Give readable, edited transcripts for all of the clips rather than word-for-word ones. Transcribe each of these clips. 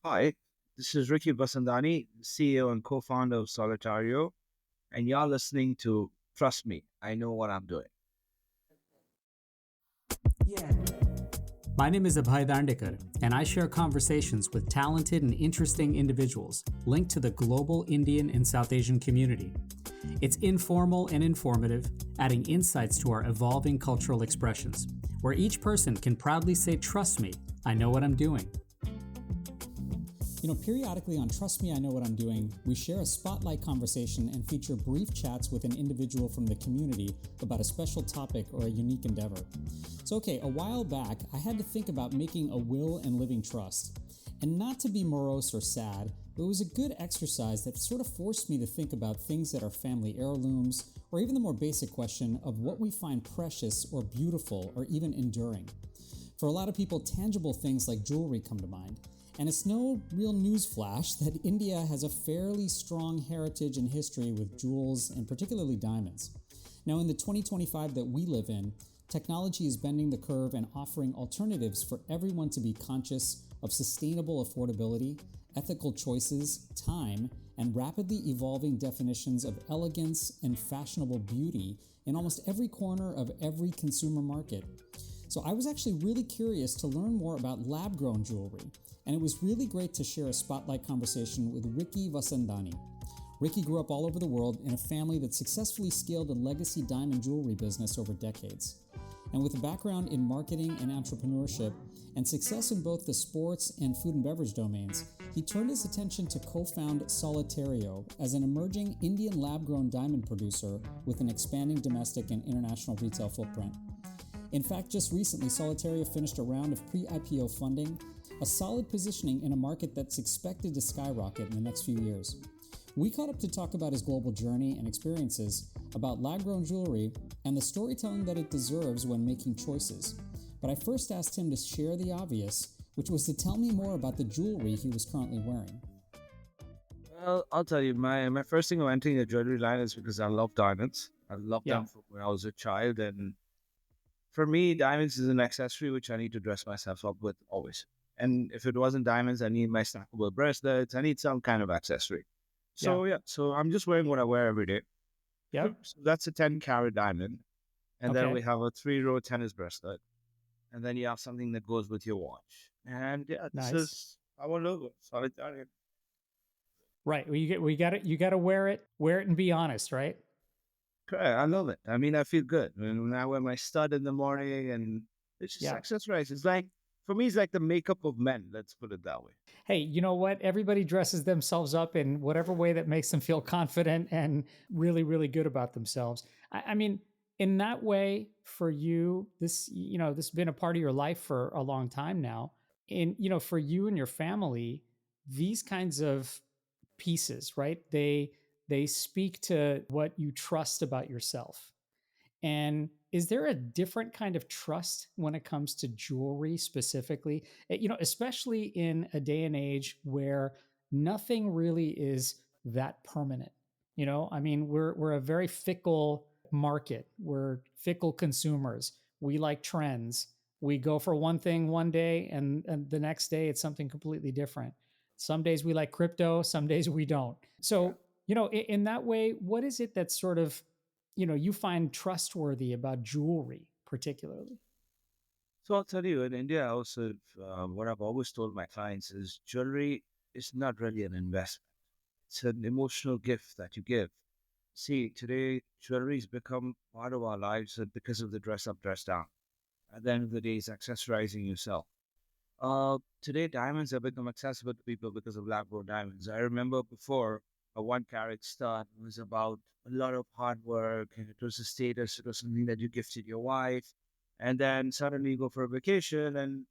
Hi, this is Ricky Vasandani, CEO and co-founder of Solitario, and you're listening to Trust Me, I Know What I'm Doing. My name is Abhay Dandekar, and I share conversations with talented and interesting individuals linked to the global Indian and South Asian community. It's informal and informative, adding insights to our evolving cultural expressions, where each person can proudly say, "Trust me, I know what I'm doing." Periodically on Trust Me, I Know What I'm Doing, we share a spotlight conversation and feature brief chats with an individual from the community about a special topic or a unique endeavor. So, a while back, I had to think about making a will and living trust. And not to be morose or sad, but it was a good exercise that sort of forced me to think about things that are family heirlooms, or even the more basic question of what we find precious or beautiful or even enduring. For a lot of people, tangible things like jewelry come to mind. And it's no real news flash that India has a fairly strong heritage and history with jewels and particularly diamonds. Now, in the 2025 that we live in, technology is bending the curve and offering alternatives for everyone to be conscious of sustainable affordability, ethical choices, time, and rapidly evolving definitions of elegance and fashionable beauty in almost every corner of every consumer market. So I was actually really curious to learn more about lab-grown jewelry, and it was really great to share a spotlight conversation with Ricky Vasandani. Ricky grew up all over the world in a family that successfully scaled a legacy diamond jewelry business over decades. And with a background in marketing and entrepreneurship, and success in both the sports and food and beverage domains, he turned his attention to co-found Solitario as an emerging Indian lab-grown diamond producer with an expanding domestic and international retail footprint. In fact, just recently, Solitario finished a round of pre-IPO funding, a solid positioning in a market that's expected to skyrocket in the next few years. We caught up to talk about his global journey and experiences, about lab-grown jewelry, and the storytelling that it deserves when making choices. But I first asked him to share the obvious, which was to tell me more about the jewelry he was currently wearing. Well, I'll tell you, my first thing of entering the jewelry line is because I love diamonds. I loved them from when I was a child, and for me, diamonds is an accessory which I need to dress myself up with always. And if it wasn't diamonds, I need my stackable bracelets. I need some kind of accessory. So I'm just wearing what I wear every day. Yep. So that's a 10-carat diamond. And then we Okay. have a 3-row tennis bracelet. And then you have something that goes with your watch. And yeah, this Nice. is our logo. Solitario. Right. Well, you got to wear it and be honest, right? Correct. I love it. I mean, I feel good when I wear my stud in the morning, and it's just Yeah. accessorize. It's like, for me, it's like the makeup of men. Let's put it that way. Hey, you know what? Everybody dresses themselves up in whatever way that makes them feel confident and really, really good about themselves. I mean, in that way, for you, this has been a part of your life for a long time now. For you and your family, these kinds of pieces, right? They speak to what you trust about yourself. And is there a different kind of trust when it comes to jewelry specifically? Especially in a day and age where nothing really is that permanent. I mean, we're a very fickle market. We're fickle consumers. We like trends. We go for one thing one day, and the next day it's something completely different. Some days we like crypto, some days we don't. Yeah. So, in that way, what is it that's sort of you find trustworthy about jewelry particularly? So I'll tell you, in India, also, what I've always told my clients is jewelry is not really an investment. It's an emotional gift that you give. See, today, jewelry has become part of our lives because of the dress up, dress down. At the end of the day, it's accessorizing yourself. Today, diamonds have become accessible to people because of lab grown diamonds. I remember before, a 1 carat stud was about a lot of hard work, and it was a status, it was something that you gifted your wife. And then suddenly you go for a vacation, and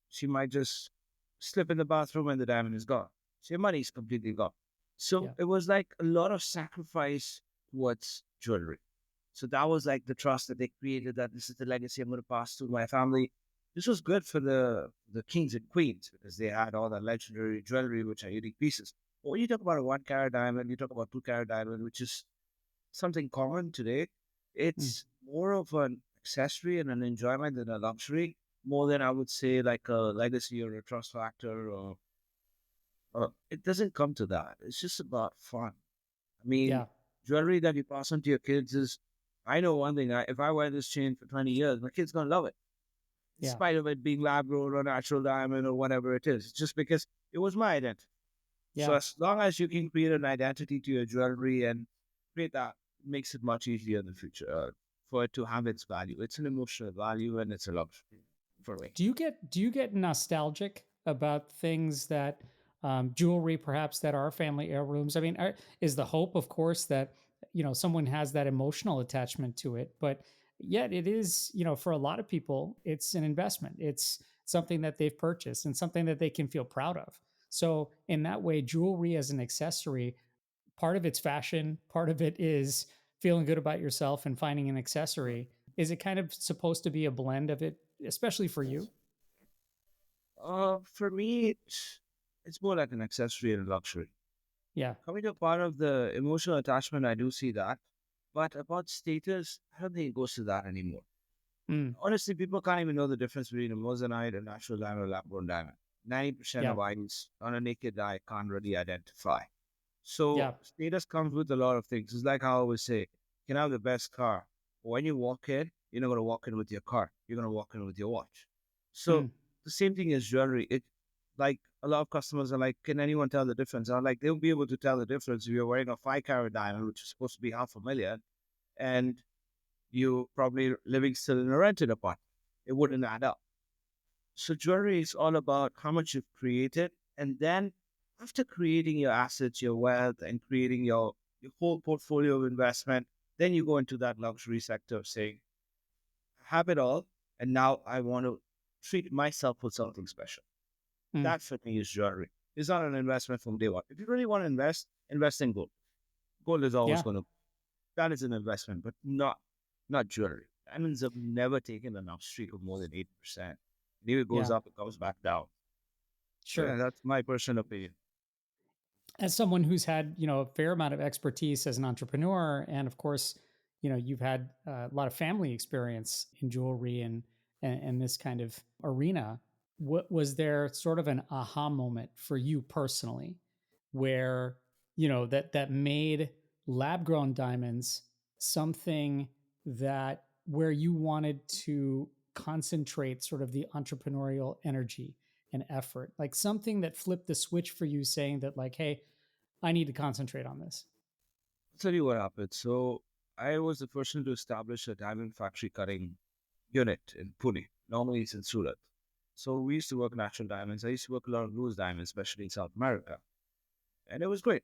she might just slip in the bathroom and the diamond is gone. So your money is completely gone. So Yeah. it was like a lot of sacrifice towards jewelry. So that was like the trust that they created, that this is the legacy I'm going to pass to my family. This was good for the kings and queens because they had all that legendary jewelry, which are unique pieces. But when you talk about a 1 carat diamond, you talk about 2 carat diamond, which is something common today. Mm. It's more of an accessory and an enjoyment than a luxury, more than I would say like a legacy or a trust factor or It doesn't come to that. It's just about fun. I mean, Yeah. jewelry that you pass on to your kids is, I know one thing, if I wear this chain for 20 years, my kid's going to love it, in Yeah. spite of it being lab grown or natural diamond or whatever it is. It's just because it was my identity. So Yeah. as long as you can create an identity to your jewelry and create that, makes it much easier in the future for it to have its value. It's an emotional value and it's a luxury for me. Do you get nostalgic about things that jewelry perhaps that are family heirlooms? I mean, is the hope, of course, that someone has that emotional attachment to it, but yet it is, for a lot of people, it's an investment. It's something that they've purchased and something that they can feel proud of. So in that way, jewelry as an accessory, part of it's fashion, part of it is feeling good about yourself and finding an accessory. Is it kind of supposed to be a blend of it, especially for you? For me, it's more like an accessory and a luxury. Yeah. Coming to part of the emotional attachment, I do see that. But about status, I don't think it goes to that anymore. Mm. Honestly, people can't even know the difference between a moissanite, a natural diamond, or lab grown diamond. 90% Yeah. of items on a naked eye can't really identify. So Yeah. status comes with a lot of things. It's like how I always say, you can have the best car. But when you walk in, you're not going to walk in with your car. You're going to walk in with your watch. So Mm. the same thing as jewelry. It like a lot of customers are like, can anyone tell the difference? I'm like, they'll be able to tell the difference if you're wearing a 5 carat diamond, which is supposed to be half a million, and you probably living still in a rented apartment. It wouldn't add up. So jewelry is all about how much you've created, and then after creating your assets, your wealth, and creating your whole portfolio of investment, then you go into that luxury sector of saying, I have it all, and now I want to treat myself with something special. Mm. That for me is jewelry. It's not an investment from day one. If you really want to invest, invest in gold. Gold is always Yeah. going to, that is an investment, but not jewelry. Diamonds have never taken an upstreak of more than 8%. And if it goes Yeah. up, it comes back down. So yeah, Sure. that's my personal opinion. As someone who's had a fair amount of expertise as an entrepreneur, and of course, you've had a lot of family experience in jewelry and this kind of arena. What was there sort of an aha moment for you personally, where that made lab grown diamonds something that where you wanted to concentrate sort of the entrepreneurial energy and effort, like something that flipped the switch for you, saying that, like, hey, I need to concentrate on this. I'll tell you what happened. So I was the person to establish a diamond factory cutting unit in Pune. Normally it's in Surat. So we used to work natural diamonds. I used to work a lot of loose diamonds, especially in South America. And it was great.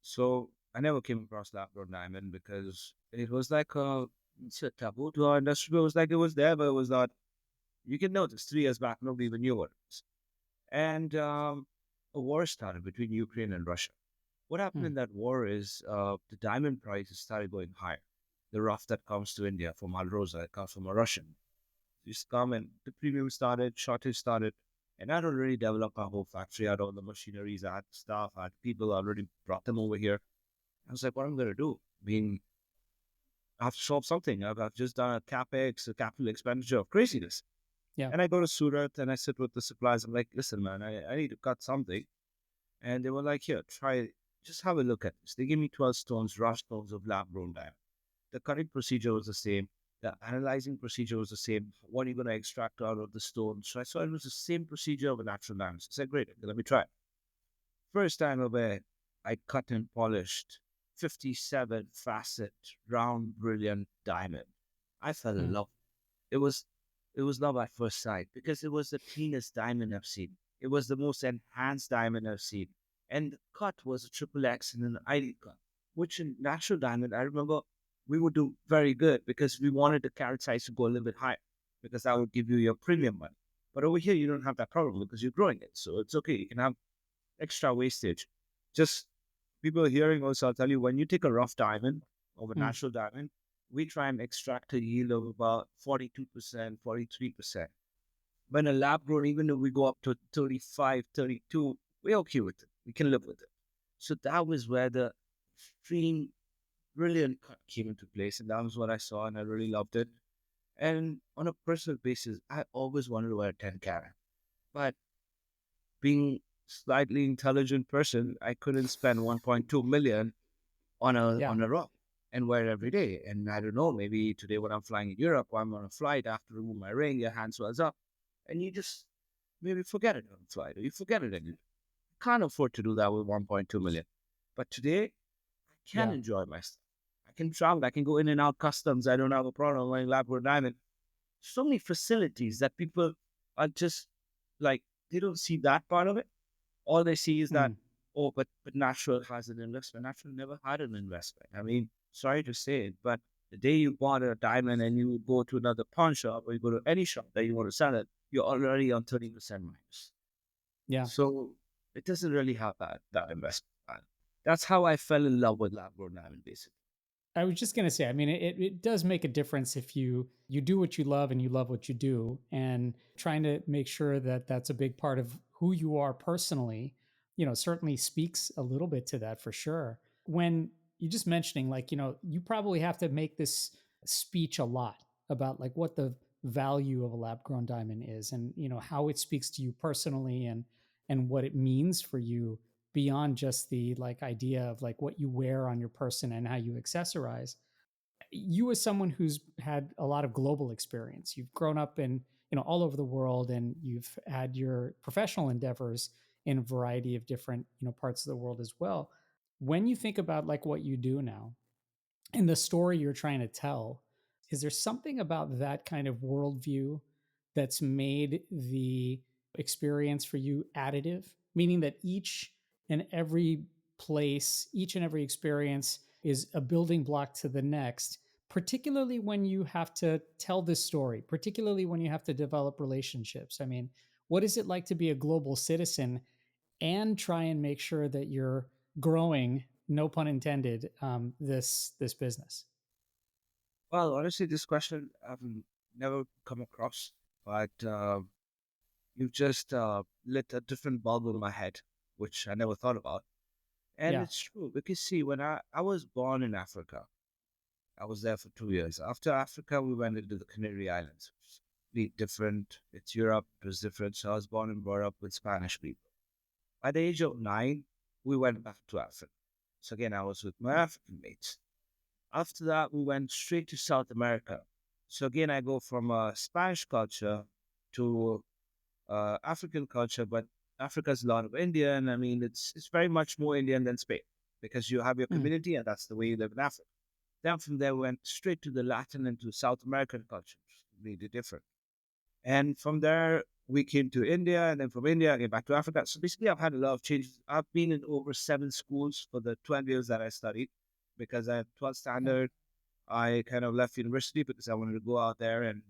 So I never came across lab grown diamond because it was like it's a taboo to our industry. It was like it was there, but it was not. You can notice 3 years back, nobody even knew what it was. And a war started between Ukraine and Russia. What happened Hmm. in that war is the diamond prices started going higher. The rough that comes to India from Alrosa, it comes from a Russian. Used to come and the premium started, shortage started. And I had already developed my whole factory. I had all the machineries, I had staff, I had people, I already brought them over here. I was like, what am I going to do? I mean, I have to solve something. I've just done a capex, a capital expenditure of craziness. Yeah. And I go to Surat and I sit with the suppliers. I'm like, listen, man, I need to cut something. And they were like, here, try, just have a look at this. They gave me 12 stones, rough stones of lab grown diamond. The cutting procedure was the same. The analyzing procedure was the same. What are you going to extract out of the stone? So I saw it was the same procedure of a natural diamond. So I said, great, okay, let me try it. First time over, I cut and polished 57 facet, round, brilliant diamond. I fell in Hmm. love. It was it was love at first sight because it was the cleanest diamond I've seen. It was the most enhanced diamond I've seen. And the cut was a triple X and an ID cut, which in natural diamond, I remember we would do very good because we wanted the carat size to go a little bit higher because that would give you your premium money. But over here, you don't have that problem because you're growing it. So it's okay. You can have extra wastage. Just people hearing also, I'll tell you, when you take a rough diamond of a Hmm. natural diamond, we try and extract a yield of about 42%, 43%. When a lab grown, even if we go up to 35, 32, we're okay with it. We can live with it. So that was where the extreme brilliant cut came into place. And that was what I saw, and I really loved it. And on a personal basis, I always wanted to wear 10 carat. But being slightly intelligent person, I couldn't spend 1.2 million Yeah. on a rock and wear it every day. And I don't know, maybe today when I'm flying in Europe or I'm on a flight, I have to remove my ring, your hand swells up, and you just maybe forget it on the flight, or you forget it again. Can't afford to do that with 1.2 million. But today, I can Yeah. enjoy my stuff. I can travel. I can go in and out customs. I don't have a problem wearing lab-grown diamond. So many facilities that people are just like, they don't see that part of it. All they see is that, Mm. oh, but natural has an investment. Natural never had an investment. I mean, sorry to say it, but the day you bought a diamond and you go to another pawn shop or you go to any shop that you want to sell it, you're already on 30% minus. Yeah. So it doesn't really have that investment plan. That's how I fell in love with lab grown diamond, basically. I was just gonna say, I mean, it does make a difference if you do what you love and you love what you do, and trying to make sure that that's a big part of who you are personally. Certainly speaks a little bit to that for sure. When you're just mentioning, like, you probably have to make this speech a lot about like what the value of a lab grown diamond is, and how it speaks to you personally, and what it means for you beyond just the like idea of like what you wear on your person and how you accessorize. You as someone who's had a lot of global experience, you've grown up in all over the world, and you've had your professional endeavors in a variety of different parts of the world as well. When you think about like what you do now and the story you're trying to tell, is there something about that kind of worldview that's made the experience for you additive? Meaning that each and every place, each and every experience is a building block to the next, particularly when you have to tell this story, particularly when you have to develop relationships. I mean, what is it like to be a global citizen and try and make sure that you're growing, no pun intended, this business? Well, honestly, this question I've never come across, but you've just lit a different bulb in my head, which I never thought about. And Yeah. it's true because see, when I was born in Africa, I was there for 2 years. After Africa, we went into the Canary Islands, which is completely different. It's Europe, it was different. So I was born and brought up with Spanish people. At the age of 9, we went back to Africa. So again, I was with my African mates. After that, we went straight to South America. So again, I go from Spanish culture to African culture, but Africa's a lot of Indian. I mean, it's very much more Indian than Spain because you have your Mm. community and that's the way you live in Africa. Then from there, we went straight to the Latin and to South American culture, which is completely different. And from there, we came to India, and then from India, I came back to Africa. So basically, I've had a lot of changes. I've been in over 7 schools for the 12 years that I studied because at 12th Yeah. standard, I kind of left university because I wanted to go out there and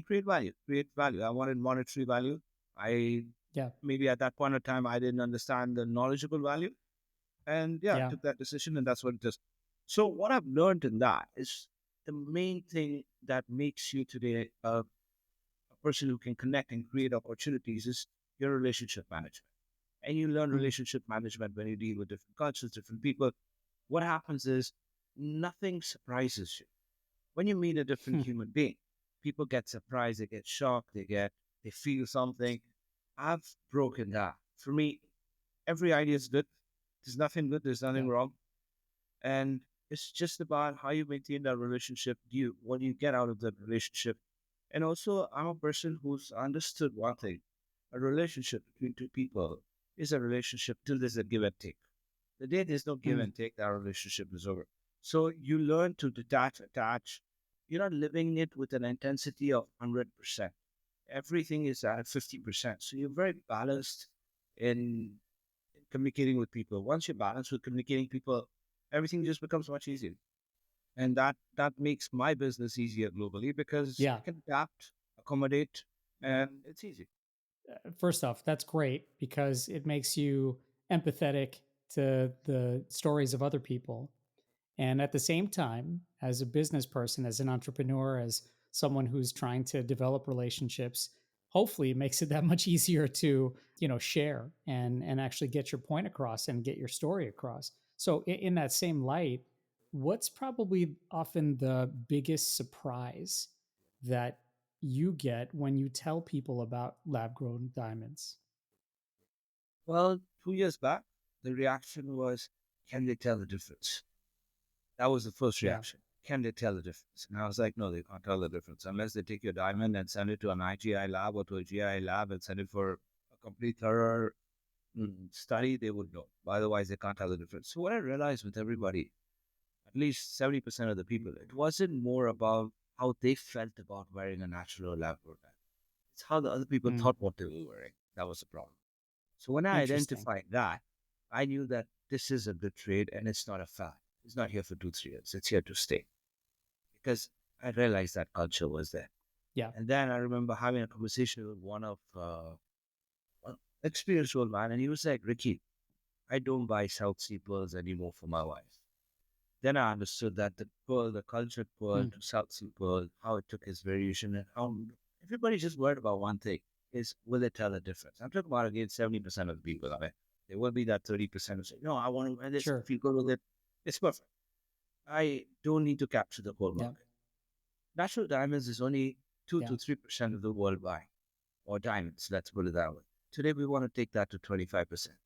create value, create value. I wanted monetary value. I Yeah. maybe at that point of time, I didn't understand the knowledgeable value. And yeah, I Yeah. took that decision, and that's what it is. So, what I've learned in that is the main thing that makes you today a person who can connect and create opportunities is your relationship management. And you learn Mm. relationship management when you deal with different cultures, different people. What happens is nothing surprises you. When you meet a different Hmm. human being, people get surprised, they get shocked, they feel something. I've broken that. For me, every idea is good. There's nothing good, there's nothing Yeah. wrong. And it's just about how you maintain that relationship. What do you get out of the relationship? And also, I'm a person who's understood one thing: a relationship between two people is a relationship till there's a give and take. The day there's no give Mm. and take, that relationship is over. So you learn to detach, attach. You're not living it with an intensity of 100%. Everything is at 50%. So you're very balanced in communicating with people. Once you're balanced with communicating people, everything just becomes much easier. And that makes my business easier globally because I Yeah. can adapt, accommodate, and it's easy. First off, that's great because it makes you empathetic to the stories of other people. And at the same time, as a business person, as an entrepreneur, as someone who's trying to develop relationships, hopefully it makes it that much easier to, share and actually get your point across and get your story across. So in that same light, what's probably often the biggest surprise that you get when you tell people about lab grown diamonds? Well, 2 years back, the reaction was, can they tell the difference? That was the first Yeah. reaction. Can they tell the difference? And I was like, no, they can't tell the difference unless they take your diamond and send it to an IGI lab or to a GI lab and send it for a complete thorough study. They would know. Otherwise, they can't tell the difference. So what I realized with everybody, at least 70% of the people, it wasn't more about how they felt about wearing a natural lab coat. It's how the other people Mm, thought what they were wearing. That was the problem. So when I interesting. identified that, I knew that this is a good trade and it's not a fad. It's not here for 2, 3 years. It's here to stay because I realized that culture was there. Yeah. And then I remember having a conversation with one of an experienced old man, and he was like, Ricky, I don't buy South Sea pearls anymore for my wife. Then I understood that the pearl, the cultured pearl Mm, to South Sea pearl, how it took its variation and how everybody's just worried about one thing is will it tell a difference? I'm talking about again 70% of the people. I mean, there will be that 30% who say, no, I want to wear this, sure. feel good with it. It's perfect. I don't need to capture the whole Yeah. market. Natural diamonds is only 2 Yeah. to 3% of the world buying, or diamonds, let's put it that way. Today, we want to take that to 25%.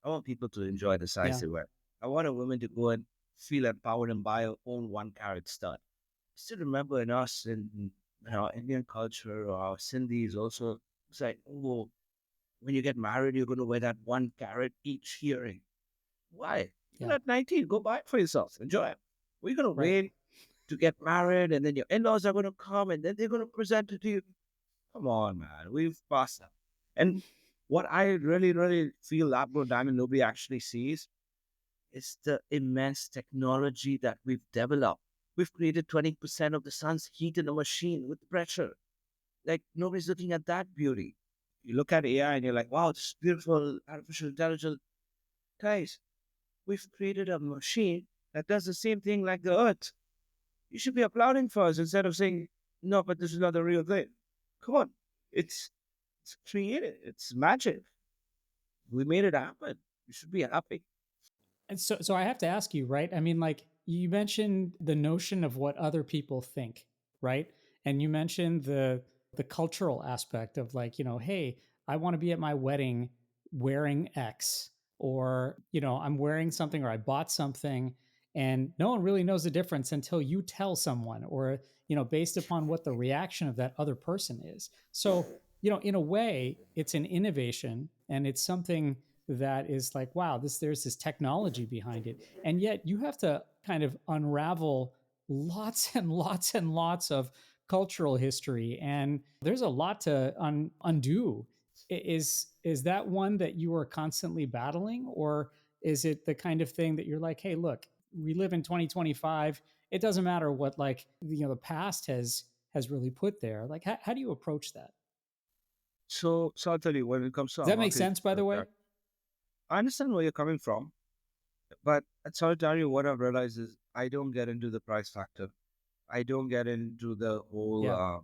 I want people to enjoy the size Yeah. they wear. I want a woman to go and feel empowered and buy her own 1 carat stud. Still remember in us, in our Indian culture or our Sindhis also, it's like, oh, when you get married, you're going to wear that 1 carat each earring. Why? You're Yeah. at 19, go buy it for yourself. Enjoy it. We're going to Right. wait to get married and then your in-laws are going to come and then they're going to present it to you. Come on, man. We've passed that. And what I really, really feel lab grown diamond nobody actually sees is the immense technology that we've developed. We've created 20% of the sun's heat in a machine with pressure. Like nobody's looking at that beauty. You look at AI and you're like, wow, this is beautiful, artificial intelligence. Guys, we've created a machine that does the same thing like the earth. You should be applauding for us instead of saying, no, but this is not the real thing. Come on. It's it's created. It's magic. We made it happen. You should be happy. And so I have to ask you, right? I mean, like you mentioned the notion of what other people think, right? And you mentioned the cultural aspect of like, hey, I want to be at my wedding wearing X, or I'm wearing something or I bought something, and no one really knows the difference until you tell someone, or based upon what the reaction of that other person is. So, in a way, it's an innovation, and it's something that is like, wow, there's this technology behind it. And yet you have to kind of unravel lots and lots and lots of cultural history. And there's a lot to undo. Is that one that you are constantly battling? Or is it the kind of thing that you're like, hey, look, we live in 2025. It doesn't matter what like the past has really put there. Like how do you approach that? So I'll tell you, when it comes to Does our that make marketing sense, by the way? product, I understand where you're coming from, but at Solitario, what I've realized is I don't get into the price factor. I don't get into the whole Yeah.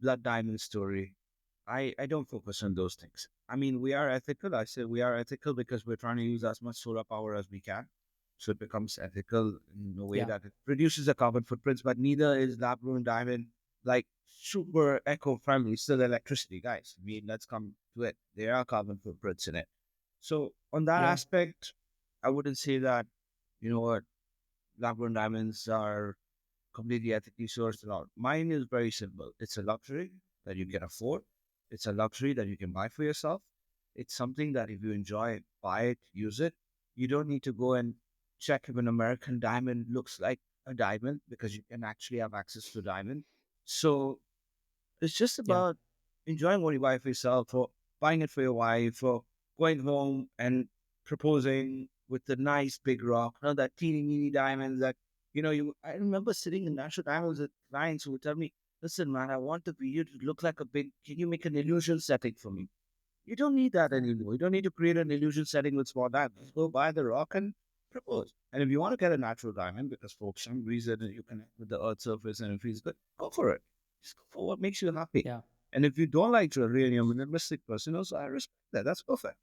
blood diamond story. I don't focus on those things. I mean, we are ethical. I say we are ethical because we're trying to use as much solar power as we can. So it becomes ethical in a way Yeah. that it reduces the carbon footprints, but neither is lab grown diamond like super eco friendly. Still electricity, guys. I mean, let's come to it. There are carbon footprints in it. So on that Yeah. aspect, I wouldn't say that, you know what, lab grown diamonds are completely ethically sourced and all. Mine is very simple. It's a luxury that you can afford. It's a luxury that you can buy for yourself. It's something that if you enjoy, buy it, use it. You don't need to go and check if an American diamond looks like a diamond because you can actually have access to diamond. So it's just Yeah. about enjoying what you buy for yourself, or buying it for your wife, or going home and proposing with the nice big rock, not that teeny weeny diamonds that, I remember sitting in National Diamonds with clients who would tell me, listen, man, I want the video to look like a big, can you make an illusion setting for me? You don't need that Yeah. anymore. You don't need to create an illusion setting with small diamonds. Go buy the rock and propose. And if you want to get a natural diamond because for some reason you connect with the earth surface and it feels good, go for it. Just go for what makes you happy. Yeah. And if you don't like jewelry and you're a minimalistic person, also I respect that. That's perfect.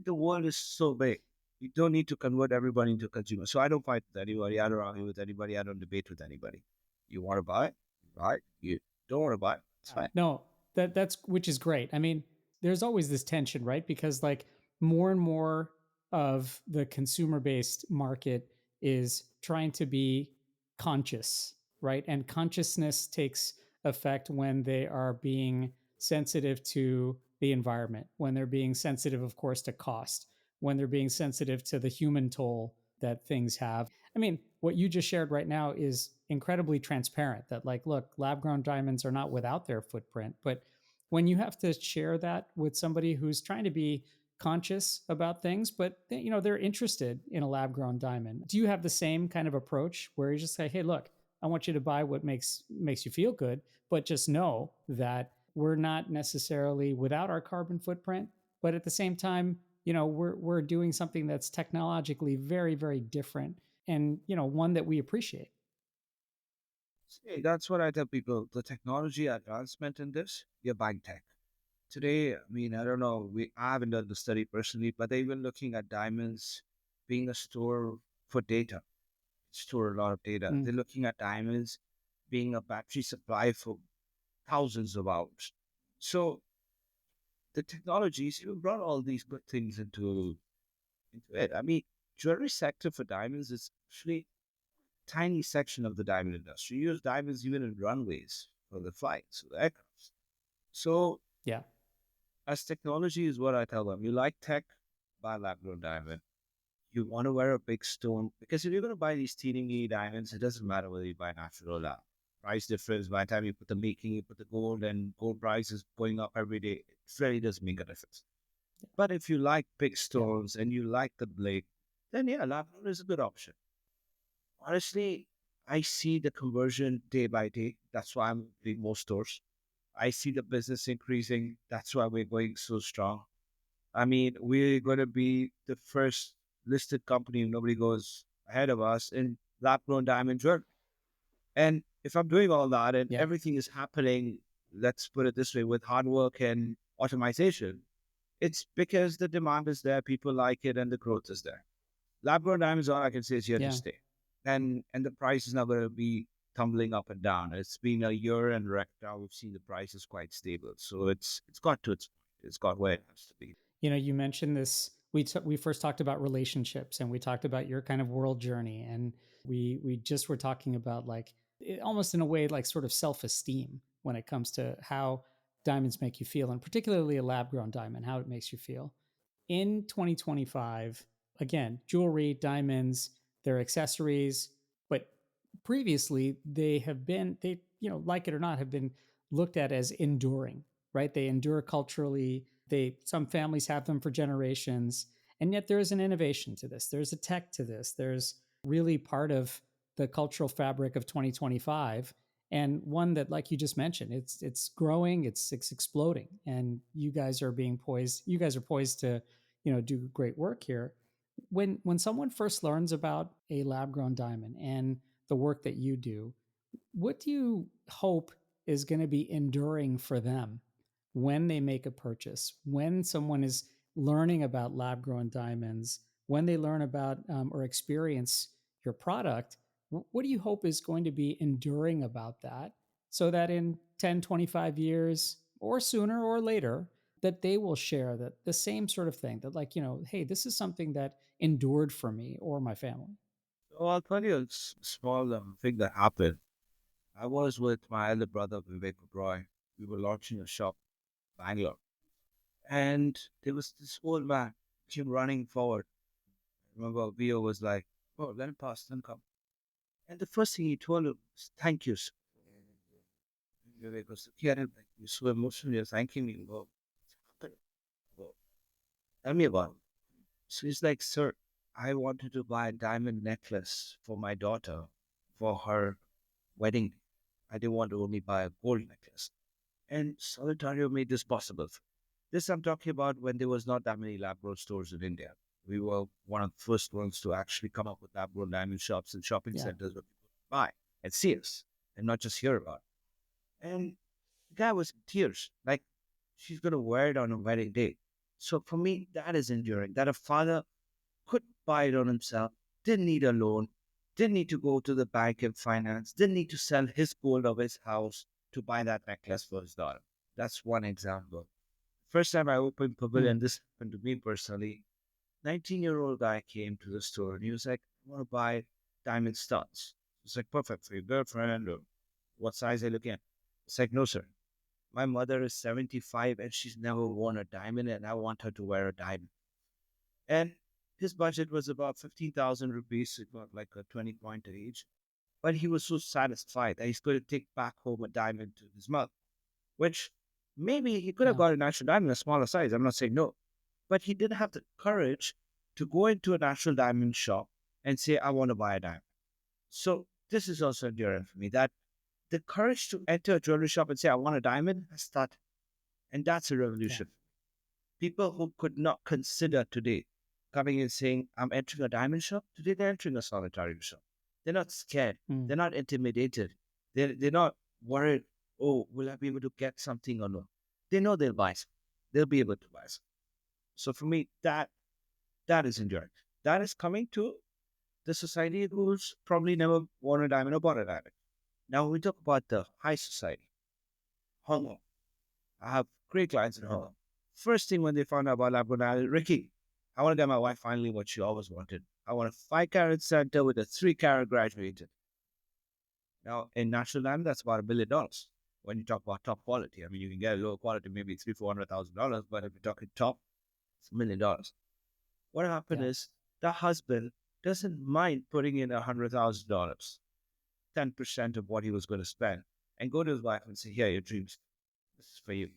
The world is so big. You don't need to convert everybody into consumers. So I don't fight with anybody. I don't argue with anybody. I don't debate with anybody. You want to buy it? Buy it. You don't want to buy it? It's fine. No, that's which is great. I mean, there's always this tension, right? Because like more and more of the consumer based market is trying to be conscious, right? And consciousness takes effect when they are being sensitive to the environment, when they're being sensitive, of course, to cost, when they're being sensitive to the human toll that things have. I mean, what you just shared right now is incredibly transparent that, like, look, lab grown diamonds are not without their footprint. But when you have to share that with somebody who's trying to be conscious about things, but they're interested in a lab grown diamond, do you have the same kind of approach where you just say, hey, look, I want you to buy what makes you feel good, but just know that we're not necessarily without our carbon footprint, but at the same time, we're doing something that's technologically very, very different, and one that we appreciate. See, that's what I tell people. The technology advancement in this, you're buying tech. Today, I mean, I don't know, I haven't done the study personally, but they've been looking at diamonds being a store for data, store a lot of data. Mm, They're looking at diamonds being a battery supply for thousands of hours. So the technologies, you brought all these good things into it. I mean, jewelry sector for diamonds is actually tiny section of the diamond industry. You use diamonds even in runways for the flights, for the aircraft. So yeah, as technology is what I tell them. You like tech, buy lab grown diamond. You want to wear a big stone because if you're going to buy these teeny diamonds, it doesn't matter whether you buy natural or lab. Price difference by the time you put the making, you put the gold, and gold price is going up every day. It really doesn't make a difference. But if you like big yeah, stones and you like the blade, then yeah, lab grown is a good option. Honestly, I see the conversion day by day. That's why I'm doing more stores. I see the business increasing. That's why we're going so strong. I mean, we're going to be the first listed company. Nobody goes ahead of us in lab grown diamond jewelry. And if I'm doing all that and yeah, everything is happening, let's put it this way, with hard work and automation, it's because the demand is there, people like it, and the growth is there. Lab grown diamonds, all I can say is here to yeah. stay. And the price is not going to be tumbling up and down. It's been a year and right now we've seen the price is quite stable. So it's got to its point. It's got where it has to be. You mentioned this. We first talked about relationships, and we talked about your kind of world journey, and we just were talking about, like, almost in a way, like, sort of self esteem when it comes to how diamonds make you feel, and particularly a lab grown diamond, how it makes you feel. In 2025, again, jewelry, diamonds, their accessories, but previously they, like it or not, have been looked at as enduring, right? They endure culturally. Some families have them for generations, and yet there is an innovation to this. There's a tech to this. There's really part of the cultural fabric of 2025, and one that, like you just mentioned, it's growing, it's exploding, and you guys are poised to do great work here. When someone first learns about a lab grown diamond and the work that you do, what do you hope is going to be enduring for them when they make a purchase, when someone is learning about lab grown diamonds, when they learn about or experience your product? What do you hope is going to be enduring about that, so that in 10, 25 years or sooner or later, that they will share that the same sort of thing, that, like, hey, this is something that endured for me or my family? So I'll tell you a small thing that happened. I was with my elder brother, Vivek Roy. We were launching a shop in Bangalore. And there was this old man came running forward. I remember Vio was like, oh, let him pass, let him come. And the first thing he told him was, thank you, sir. Vivek was looking at him like, you're so emotional, you're thanking me. Well, what's happening? Well, tell me about it. So he's like, sir, I wanted to buy a diamond necklace for my daughter for her wedding. I didn't want to only buy a gold necklace. And Solitario made this possible. This I'm talking about when there was not that many lab grown stores in India. We were one of the first ones to actually come up with lab grown diamond shops and shopping Yeah, centers where people could buy and see us and not just hear about it. And the guy was in tears, like she's going to wear it on her wedding day. So for me, that is enduring. That a father could buy it on himself, didn't need a loan, didn't need to go to the bank and finance, didn't need to sell his gold of his house to buy that necklace for his daughter. That's one example. First time I opened Pavilion, this happened to me personally. 19-year-old guy came to the store and he was like, I want to buy diamond studs. It's like, perfect for your girlfriend or what size are you looking at? It's like, no, sir. My mother is 75 and she's never worn a diamond and I want her to wear a diamond. And his budget was about 15,000 rupees, about like a 20 point each. But he was so satisfied that he's going to take back home a diamond to his mother, which maybe he could have Yeah. got a natural diamond in a smaller size. I'm not saying no. But he didn't have the courage to go into a natural diamond shop and say, I want to buy a diamond. So this is also enduring for me that the courage to enter a jewelry shop and say, I want a diamond has started. And that's a Yeah. revolution. People who could not consider today coming and saying, I'm entering a diamond shop, today they're entering a solitary shop. They're not scared. They're not intimidated. They're not worried, oh, will I be able to get something or no? They know they'll buy some. They'll be able to buy some. So for me, that is enduring. That is coming to the society who's probably never worn a diamond or bought a diamond. Now, when we talk about the high society, Hong Kong. I have great clients in Hong Kong. First thing when they found out about lab grown diamond, Ricky, I want to get my wife finally what she always wanted. I want a 5 carat center with a 3 carat graduated. Now, in natural diamond, that's about $1 billion. When you talk about top quality, I mean, you can get a lower quality, maybe $300,000-400,000, but if you're talking top, it's $1 million. What happened Yeah. is the husband doesn't mind putting in $100,000, 10% of what he was going to spend, and go to his wife and say, here, your dreams. This is for you.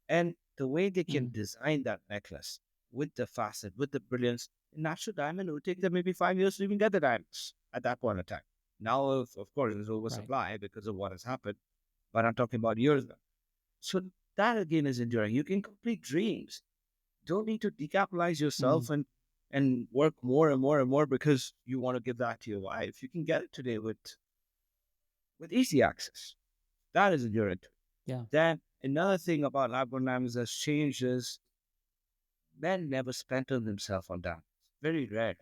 And the way they can design that necklace with the facet, with the brilliance, in natural diamond, it would take them maybe 5 years to even get the diamonds at that point in time. Now, of course, there's Right. oversupply because of what has happened, but I'm talking about years ago. So that again is enduring. You can complete dreams. Don't need to decapitalize yourself and work more and more and more because you want to give that to your wife. You can get it today with easy access. That is enduring. Yeah. Then another thing about lab grown diamonds has changed is men never spent on themselves on that. Very rare.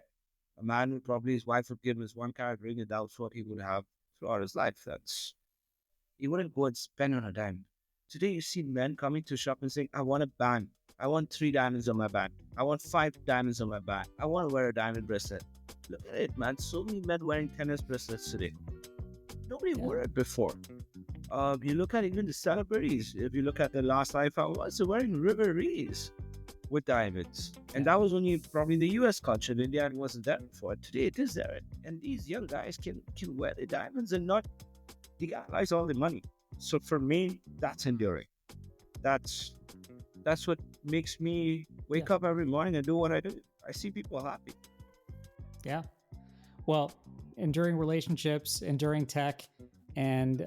A man would probably his wife would give him his 1 carat ring, and that's what he would have throughout his life. That's he wouldn't go and spend on a diamond. Today you see men coming to shop and saying, I want a band. I want 3 diamonds on my band. I want 5 diamonds on my band. I want to wear a diamond bracelet. Look at it, man. So many men wearing tennis bracelets today. Nobody Yeah. wore it before. You look at even the celebrities. If you look at the last iPhone, was wearing riveries with diamonds, and Yeah. that was only probably the U.S. culture. In India, it wasn't there before. Today, it is there, and these young guys can wear the diamonds and not legalize all the money. So for me, that's enduring. That's that's what makes me Yeah. wake up every morning and do what I do. I see people happy. Yeah. Well, enduring relationships, enduring tech, and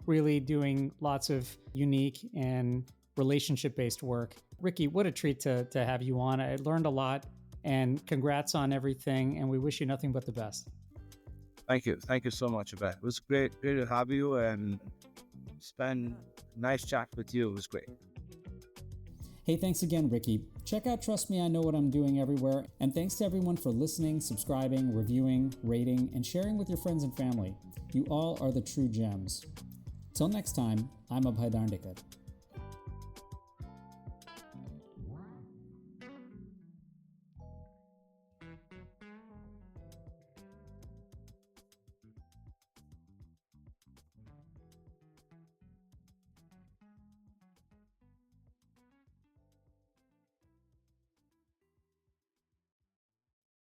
really doing lots of unique and relationship based work. Ricky, what a treat to have you on. I learned a lot, and congrats on everything. And we wish you nothing but the best. Thank you so much, Abed. It was great to have you and spend nice chat with you. It was great. Hey, thanks again, Ricky. Check out Trust Me, I Know What I'm Doing everywhere. And thanks to everyone for listening, subscribing, reviewing, rating, and sharing with your friends and family. You all are the true gems. Till next time, I'm Abhay Darndekar.